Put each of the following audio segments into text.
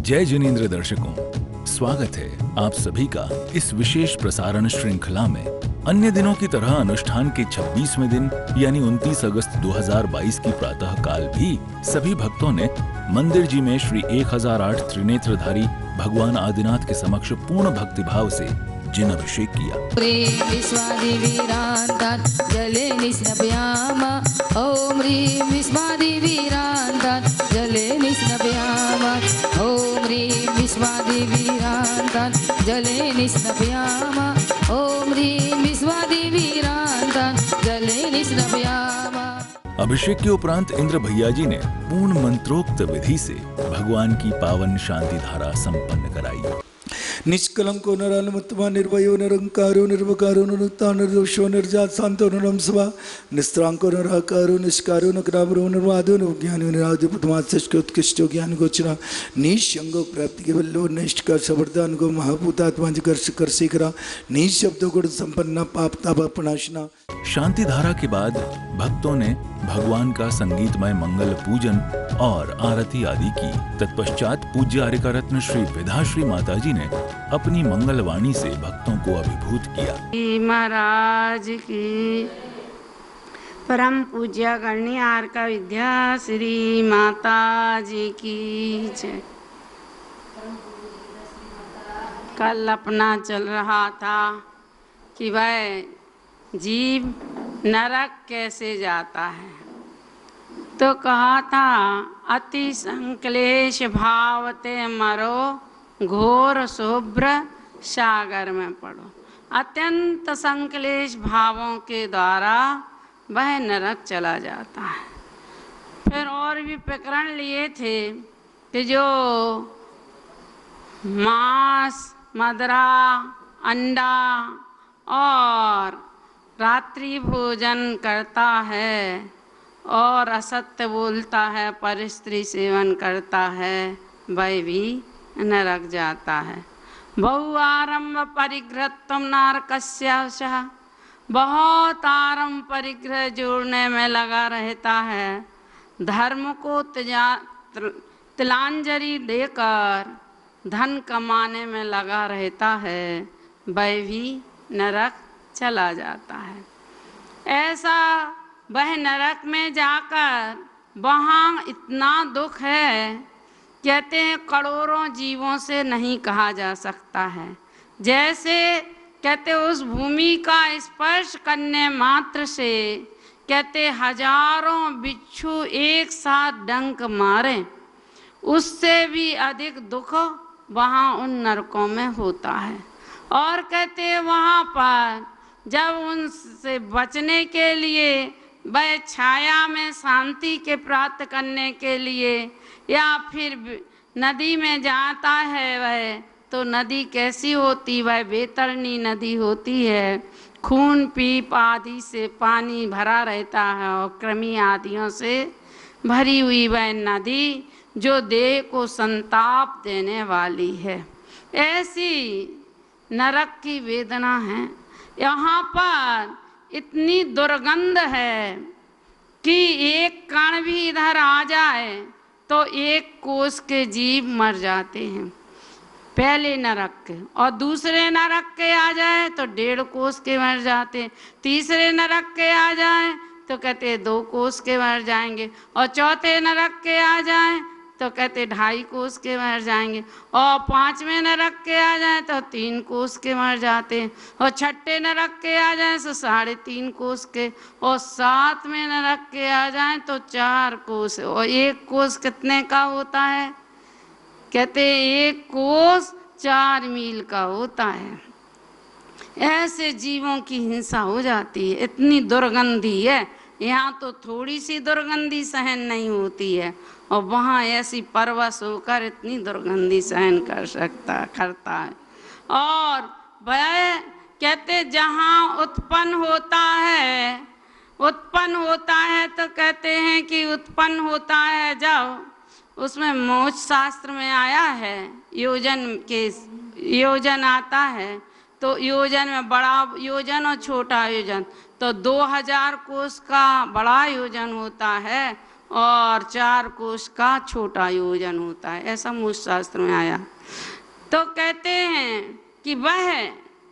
जय जिनेंद्र दर्शकों, स्वागत है आप सभी का इस विशेष प्रसारण श्रृंखला में। अन्य दिनों की तरह अनुष्ठान के 26वें दिन यानी 29 अगस्त 2022 की प्रातः काल भी सभी भक्तों ने मंदिर जी में श्री 1008 त्रिनेत्रधारी भगवान आदिनाथ के समक्ष पूर्ण भक्तिभाव से जिन अभिषेक किया। जले निस्नपयामा ओम ह्रीं विश्वादिवीरान्तात् जले निस्नपयामा ओम ह्रीं विश्वादिवीरान्तात् जले निस्नपयामा ओम ह्रीं विश्वादिवीरान्तात् जले निस्नपयामा। अभिषेक के उपरांत इंद्र भैया जी ने पूर्ण मंत्रोक्त विधि से भगवान की पावन शांति धारा संपन्न कराई। निष्कलंको नरानुमत्तमा निर्भयो निरंकारो निर्वकारो निरुक्ता निर्दोषो निर्जात शांतो निरंसवा निस्त्रांको निराकारो निष्कारो नकरामरो निर्वादो निर्ज्ञानो निरादो पद्मात्सष्ट उत्कृष्टो ज्ञान गोचरा निशंगो प्राप्ति के बल्लो निष्ठ कर सवर्धन को महाभूतात्मा कर शिखरा निशब्दों गुण संपन्ना पाप ताप प्रणाशना। शांति धारा के बाद भक्तों ने भगवान का संगीतमय मंगल पूजन और आरती आदि की। तत्पश्चात पूज्य आर्यका रत्न श्री विधाश्री माता जी ने अपनी मंगलवाणी से भक्तों को अभिभूत किया। महाराज की परम पूज्य गण्य आर्यका विद्या श्री माता जी की जय। कल अपना चल रहा था कि वह जीव नरक कैसे जाता है, तो कहा था अति संक्लेश भावते मरो घोर शुभ्र सागर में पड़ो। अत्यंत संक्लेश भावों के द्वारा वह नरक चला जाता है। फिर और भी प्रकरण लिए थे कि जो मांस मदरा अंडा और रात्रि भोजन करता है और असत्य बोलता है, पर स्त्री सेवन करता है, वह भी नरक जाता है। बहु आरंभ परिग्रहत्वं नारकस्यावशः, बहुत आरंभ परिग्रह जोड़ने में लगा रहता है। धर्म को तिलांजलि देकर धन कमाने में लगा रहता है, वह भी नरक चला जाता है। ऐसा वह नरक में जाकर वहाँ इतना दुख है, कहते हैं करोड़ों जीवों से नहीं कहा जा सकता है। जैसे कहते उस भूमि का स्पर्श करने मात्र से कहते हजारों बिच्छू एक साथ डंक मारे, उससे भी अधिक दुख वहाँ उन नरकों में होता है। और कहते हैं वहाँ पर जब उनसे बचने के लिए वह छाया में शांति के प्राप्त करने के लिए या फिर नदी में जाता है वह, तो नदी कैसी होती, वह बेतरनी नदी होती है। खून पीप आदि से पानी भरा रहता है और कृमि आदियों से भरी हुई वह नदी जो देह को संताप देने वाली है। ऐसी नरक की वेदना है। यहाँ पर इतनी दुर्गंध है कि एक कण भी इधर आ जाए तो एक कोस के जीव मर जाते हैं पहले नरक के, और दूसरे नरक के आ जाए तो 1.5 कोस के मर जाते हैं, तीसरे नरक के आ जाए तो कहते 2 कोस के मर जाएंगे, और चौथे नरक के आ जाए तो कहते 2.5 कोस के मर जाएंगे, और 5वें नरक के आ जाए तो 3 कोस के मर जाते हैं, और 6ठे नरक के आ जाए तो 3.5 कोस के, और 7वें नरक के आ जाए तो 4 कोस। और 1 कोस कितने का होता है, कहते 1 कोस 4 मील का होता है। ऐसे जीवों की हिंसा हो जाती है, इतनी दुर्गंधी है। यहाँ तो थोड़ी सी दुर्गंधी सहन नहीं होती है, और वहाँ ऐसी परवश होकर इतनी दुर्गंधी सहन करता है। और वह कहते जहाँ उत्पन्न होता है तो कहते हैं कि उत्पन्न होता है जब उसमें मोक्ष शास्त्र में आया है, योजन आता है, तो योजन में बड़ा योजन और छोटा योजन, तो 2000 कोस का बड़ा योजन होता है और 4 कोस का छोटा योजन होता है, ऐसा मूल शास्त्र में आया। तो कहते हैं कि वह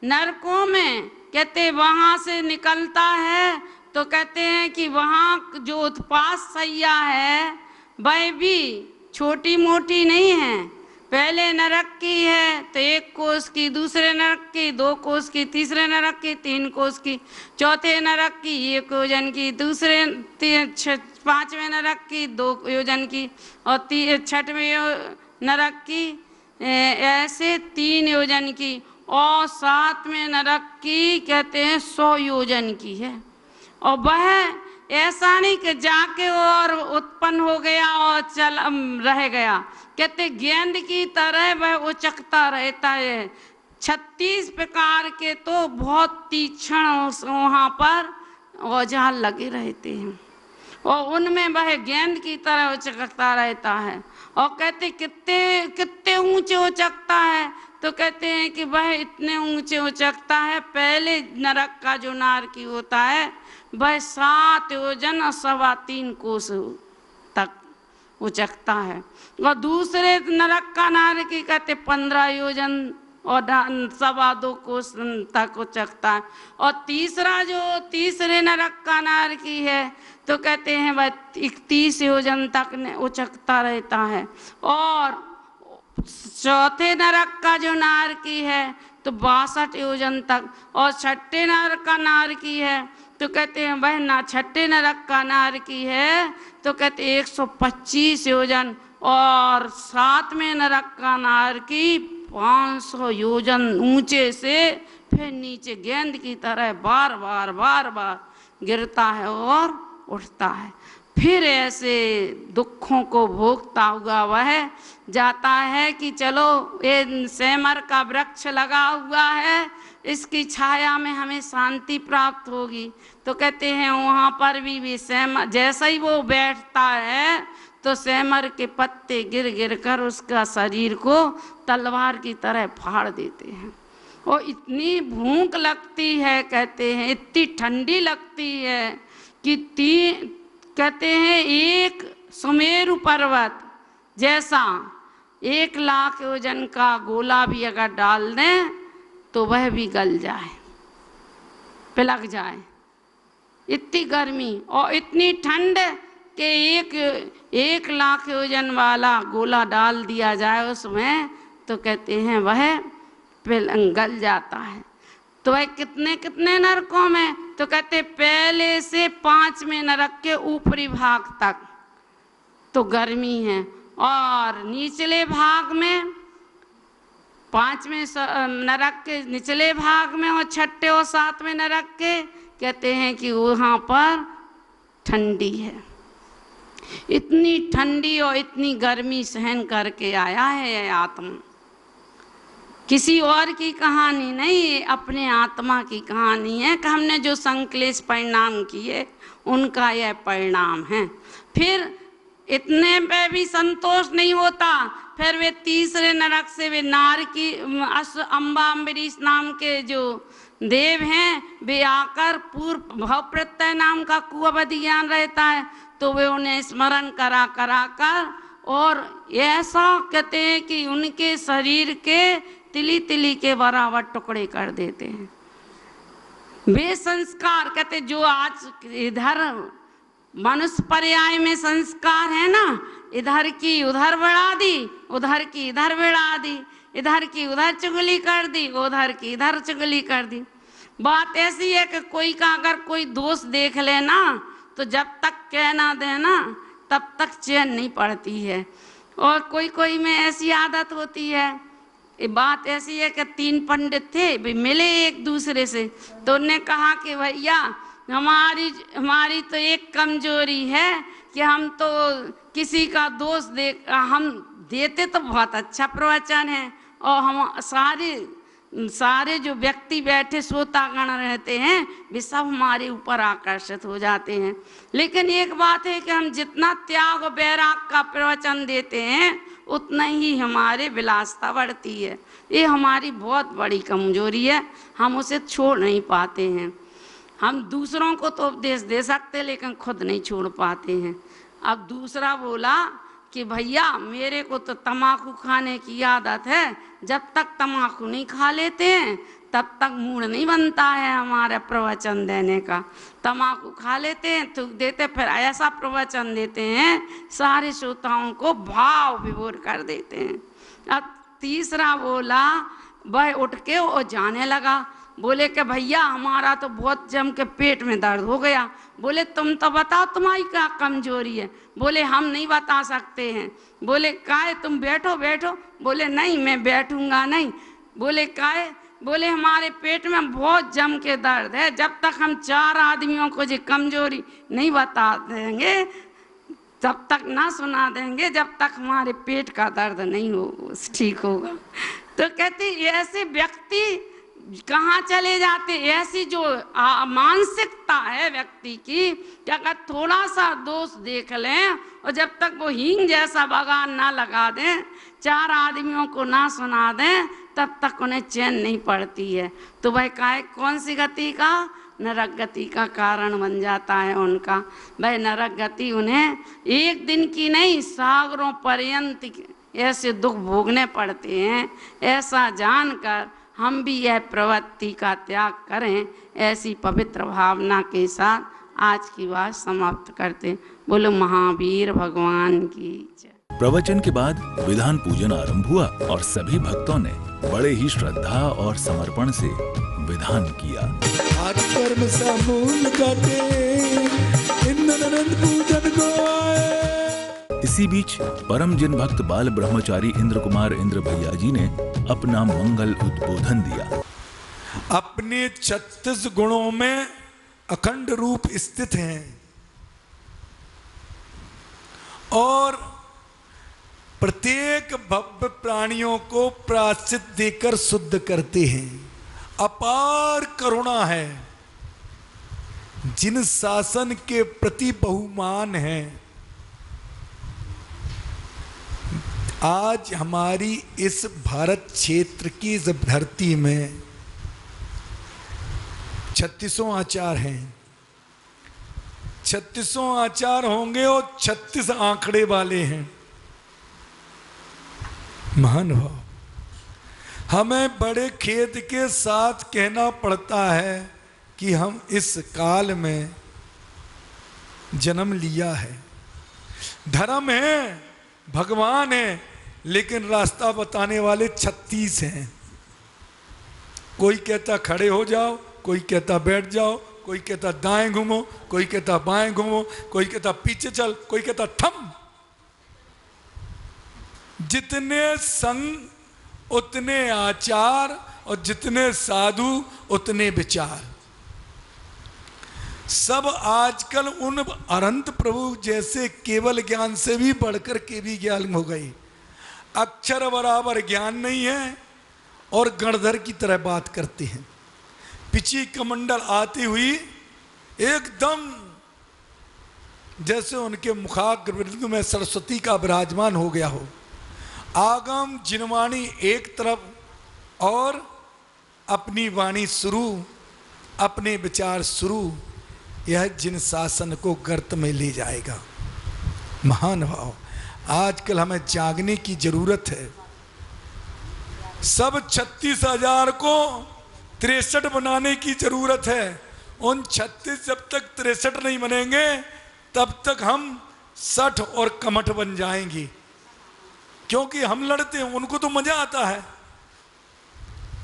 नरकों में कहते वहाँ से निकलता है, तो कहते हैं कि वहाँ जो उत्पात सैया है वह भी छोटी मोटी नहीं है। पहले नरक की है तो 1 कोस की, दूसरे नरक की 2 कोस की, तीसरे नरक की 3 कोस की, चौथे नरक की 1 योजन की, दूसरे 5वें नरक की 2 योजन की, और 6वें नरक की ऐसे 3 योजन की, और 7वें नरक की कहते हैं 100 योजन की है। और वह ऐसा नहीं कि जाके और उत्पन्न हो गया और चल रह गया, कहते गेंद की तरह वह उचकता रहता है। 36 प्रकार के तो बहुत तीक्ष्ण वहाँ पर औजार लगे रहते हैं, और उनमें वह गेंद की तरह उचकता रहता है। और कहते कितने कितने ऊंचे उचकता है, तो कहते हैं कि वह इतने ऊंचे उचकता है, पहले नरक का जो नारकी होता है वह 7 योजन और 3.25 कोस तक उचकता है, और दूसरे नरक का नारकी कहते 15 योजन और 2.25 कोस तक उचकता है। और तीसरे नरक का नारकी है तो कहते हैं वह 31 योजन तक उचकता रहता है। और चौथे नरक का जो नारकी है तो 62 योजन तक, और 6ठे नरक का नारकी है तो कहते हैं वह 6ठे नरक का नारकी है तो कहते 125 योजन, और 7वें नरक का नारकी 500 योजन ऊंचे से फिर नीचे गेंद की तरह बार बार गिरता है और उठता है। फिर ऐसे दुखों को भोगता हुआ वह जाता है कि चलो ये सेमर का वृक्ष लगा हुआ है, इसकी छाया में हमें शांति प्राप्त होगी। तो कहते हैं वहाँ पर भी सेमर जैसा ही वो बैठता है तो सेमर के पत्ते गिर गिर कर उसका शरीर को तलवार की तरह फाड़ देते हैं। और इतनी भूख लगती है, कहते हैं इतनी ठंडी लगती है कि कहते हैं एक सुमेरु पर्वत जैसा 1 लाख योजन का गोला भी अगर डाल दें तो वह भी गल जाए, पिलक जाए, इतनी गर्मी और इतनी ठंड कि 1 लाख योजन वाला गोला डाल दिया जाए उसमें तो कहते हैं वह गल जाता है। तो वह कितने कितने नरकों में, तो कहते पहले से 5वें नरक के ऊपरी भाग तक तो गर्मी है, और निचले भाग में 5वें नरक के निचले भाग में और 6ठे और 7वें नरक के कहते हैं कि वहाँ पर ठंडी है। इतनी ठंडी और इतनी गर्मी सहन करके आया है यह आत्मा, किसी और की कहानी नहीं, अपने आत्मा की कहानी है कि हमने जो संक्लेश परिणाम किए उनका यह परिणाम है। फिर इतने पे भी संतोष नहीं होता, फिर वे तीसरे नरक से वे नारकी अम्बा अम्बरीश नाम के जो देव हैं वे आकर पूर्व भव प्रत्यय नाम का कुअवधि ज्ञान रहता है तो वे उन्हें स्मरण करा कर और ऐसा कहते हैं कि उनके शरीर के तिली तिली के बराबर टुकड़े कर देते हैं। वे संस्कार कहते जो आज इधर मनुष्य पर्याय में संस्कार है ना, इधर की उधर बढ़ा दी, उधर की इधर बढ़ा दी, इधर की उधर चुगली कर दी, उधर की इधर चुगली कर दी। बात ऐसी है कि कोई का अगर कोई दोष देख लेना तो जब तक कह ना देना तब तक चैन नहीं पड़ती है। और कोई कोई में ऐसी आदत होती है, ये बात ऐसी है कि 3 पंडित थे भी मिले एक दूसरे से, तो उन्होंने कहा कि भैया हमारी तो एक कमजोरी है कि हम तो किसी का दोष हम देते तो बहुत अच्छा प्रवचन है और हम सारे जो व्यक्ति बैठे श्रोतागण रहते हैं वे सब हमारे ऊपर आकर्षित हो जाते हैं। लेकिन एक बात है कि हम जितना त्याग और वैराग का प्रवचन देते हैं उतना ही हमारे विलासता बढ़ती है। ये हमारी बहुत बड़ी कमजोरी है, हम उसे छोड़ नहीं पाते हैं। हम दूसरों को तो उपदेश दे सकते लेकिन खुद नहीं छोड़ पाते हैं। अब दूसरा बोला कि भैया मेरे को तो तम्बाकू खाने की आदत है, जब तक तम्बाकू नहीं खा लेते हैं तब तक मूड नहीं बनता है हमारा प्रवचन देने का। तम्बाकू खा लेते हैं, थूक देते, फिर ऐसा प्रवचन देते हैं सारे श्रोताओं को भाव विभोर कर देते हैं। अब तीसरा बोला, वह उठ के वो जाने लगा। बोले कि भैया हमारा तो बहुत जम के पेट में दर्द हो गया। बोले तुम तो बताओ तुम्हारी क्या कमजोरी है। बोले हम नहीं बता सकते हैं। बोले काहे, तुम बैठो बैठो। बोले नहीं मैं बैठूंगा नहीं। बोले काहे, बोले हमारे पेट में बहुत जम के दर्द है, जब तक हम 4 आदमियों को जो कमजोरी नहीं बता देंगे तब तक ना सुना देंगे जब तक हमारे पेट का दर्द नहीं हो ठीक होगा। तो कहते ऐसे व्यक्ति कहाँ चले जाते, ऐसी जो मानसिकता है व्यक्ति की, क्या अगर थोड़ा सा दोष देख लें और जब तक वो हींग जैसा बगान ना लगा दें, 4 आदमियों को ना सुना दें, तब तक उन्हें चैन नहीं पड़ती है। तो भाई काहे कौन सी गति का, नरक गति का कारण बन जाता है उनका। भाई नरक गति उन्हें एक दिन की नहीं, सागरों पर्यंत ऐसे दुख भोगने पड़ते हैं। ऐसा जानकर हम भी यह प्रवृत्ति का त्याग करें, ऐसी पवित्र भावना के साथ आज की बात समाप्त करते। बोलो महावीर भगवान की जय। प्रवचन के बाद विधान पूजन आरंभ हुआ और सभी भक्तों ने बड़े ही श्रद्धा और समर्पण से विधान किया। आज कर्म समूल गाते इंद्रनंद पूजन को आए। इसी बीच परम जिन भक्त बाल ब्रह्मचारी इंद्र कुमार इंद्र भैया जी ने अपना मंगल उद्बोधन दिया। अपने 36 गुणों में अखंड रूप स्थित हैं और प्रत्येक भव्य प्राणियों को प्रायश्चित देकर शुद्ध करते हैं। अपार करुणा है, जिन शासन के प्रति बहुमान है। आज हमारी इस भारत क्षेत्र की धरती में 36 आचार हैं। 36 आचार होंगे और 36 आंकड़े वाले हैं। महानुभाव, हमें बड़े खेद के साथ कहना पड़ता है कि हम इस काल में जन्म लिया है। धर्म है, भगवान है, लेकिन रास्ता बताने वाले 36 हैं। कोई कहता खड़े हो जाओ, कोई कहता बैठ जाओ, कोई कहता दाएं घूमो, कोई कहता बाएं घूमो, कोई कहता पीछे चल, कोई कहता थम। जितने संग उतने आचार और जितने साधु उतने विचार। सब आजकल उन अनंत प्रभु जैसे केवल ज्ञान से भी बढ़कर के भी ज्ञान हो गई। अक्षर बराबर ज्ञान नहीं है और गणधर की तरह बात करते हैं। पिछी कमंडल आती हुई एकदम जैसे उनके मुखाग्र में सरस्वती का विराजमान हो गया हो। आगम जिनवाणी एक तरफ और अपनी वाणी शुरू, अपने विचार शुरू। यह जिन शासन को गर्त में ले जाएगा। महान भाव, आजकल हमें जागने की जरूरत है। सब 36,000 को 63 बनाने की जरूरत है। उन 36 जब तक 63 नहीं बनेंगे तब तक हम 60 और कमठ बन जाएंगे। क्योंकि हम लड़ते हैं, उनको तो मजा आता है।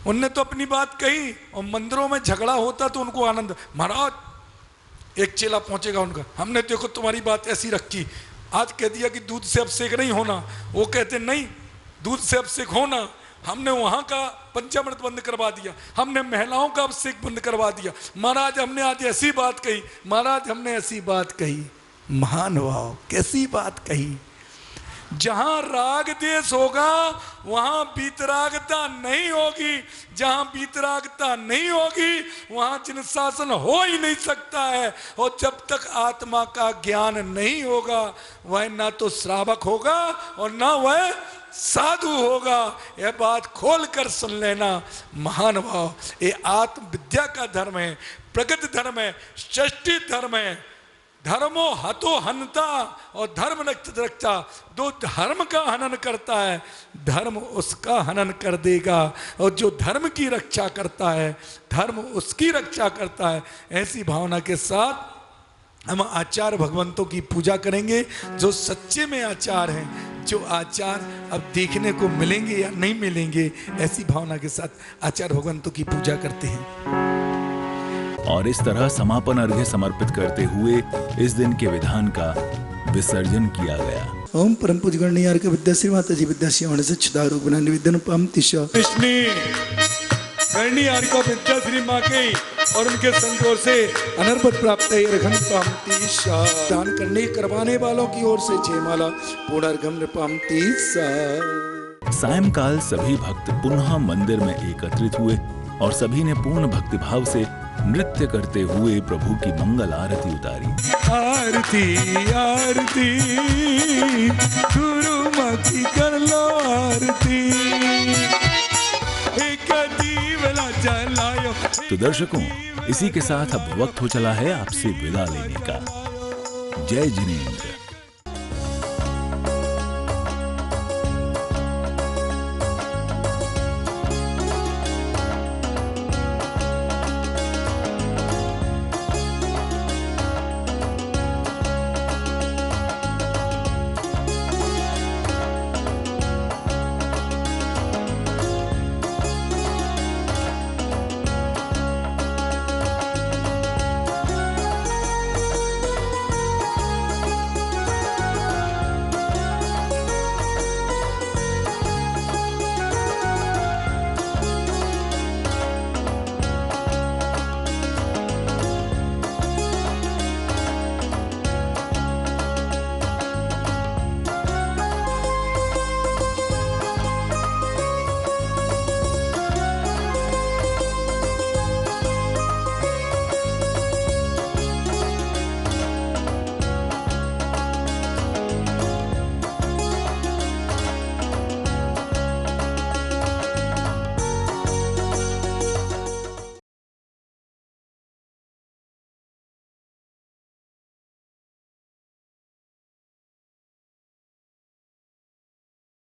उनने तो अपनी बात कही और मंदिरों में झगड़ा होता तो उनको आनंद। महाराज एक चेला पहुंचेगा उनका, हमने देखो तुम्हारी बात ऐसी रखी, आज कह दिया कि दूध से अभिषेक नहीं होना। वो कहते नहीं, दूध से अभिषेक होना। हमने वहां का पंचामृत बंद करवा दिया, हमने महिलाओं का अभिषेक बंद करवा दिया। महाराज हमने आज ऐसी बात कही, महाराज हमने ऐसी बात कही। महान भाव, कैसी बात कही। जहां राग देश होगा वहां बीतरागता नहीं होगी। जहां बीतरागता नहीं होगी वहां जिन शासन हो ही नहीं सकता है। और जब तक आत्मा का ज्ञान नहीं होगा वह ना तो श्रावक होगा और ना वह साधु होगा। यह बात खोल कर सुन लेना महान भाव। ये आत्म विद्या का धर्म है, प्रगति धर्म है, सृष्टि धर्म है। धर्मो हतो हनता और धर्म रक्षा, जो धर्म का हनन करता है धर्म उसका हनन कर देगा, और जो धर्म की रक्षा करता है धर्म उसकी रक्षा करता है। ऐसी भावना के साथ हम आचार्य भगवंतों की पूजा करेंगे, जो सच्चे में आचार हैं, जो आचार अब देखने को मिलेंगे या नहीं मिलेंगे, ऐसी भावना के साथ आचार्य भगवंतों की पूजा करते हैं। और इस तरह समापन अर्घ्य समर्पित करते हुए इस दिन के विधान का विसर्जन किया गया। ओम परम पूज्य गणनीय का विद्याश्री माता जी विद्याश्री होने से छुदारू बना निवेदन पाम तिशा कृष्ण गणनीय का विद्याश्री माँ के और उनके संजोर से अनर्बत प्राप्त है। दान करने करवाने वालों की ओर से जय माला पूर्णार्घम नृपामती सा। सायंकाल सभी भक्त पुनः मंदिर में एकत्रित हुए और सभी ने पूर्ण भक्तिभाव से नृत्य करते हुए प्रभु की मंगल आरती उतारी। आरती आरती गुरु माँ की कर लो आरती, एक दीवला जलायो। तो दर्शकों, इसी के साथ अब वक्त हो चला है आपसे विदा लेने का। जय जिनेंद्र।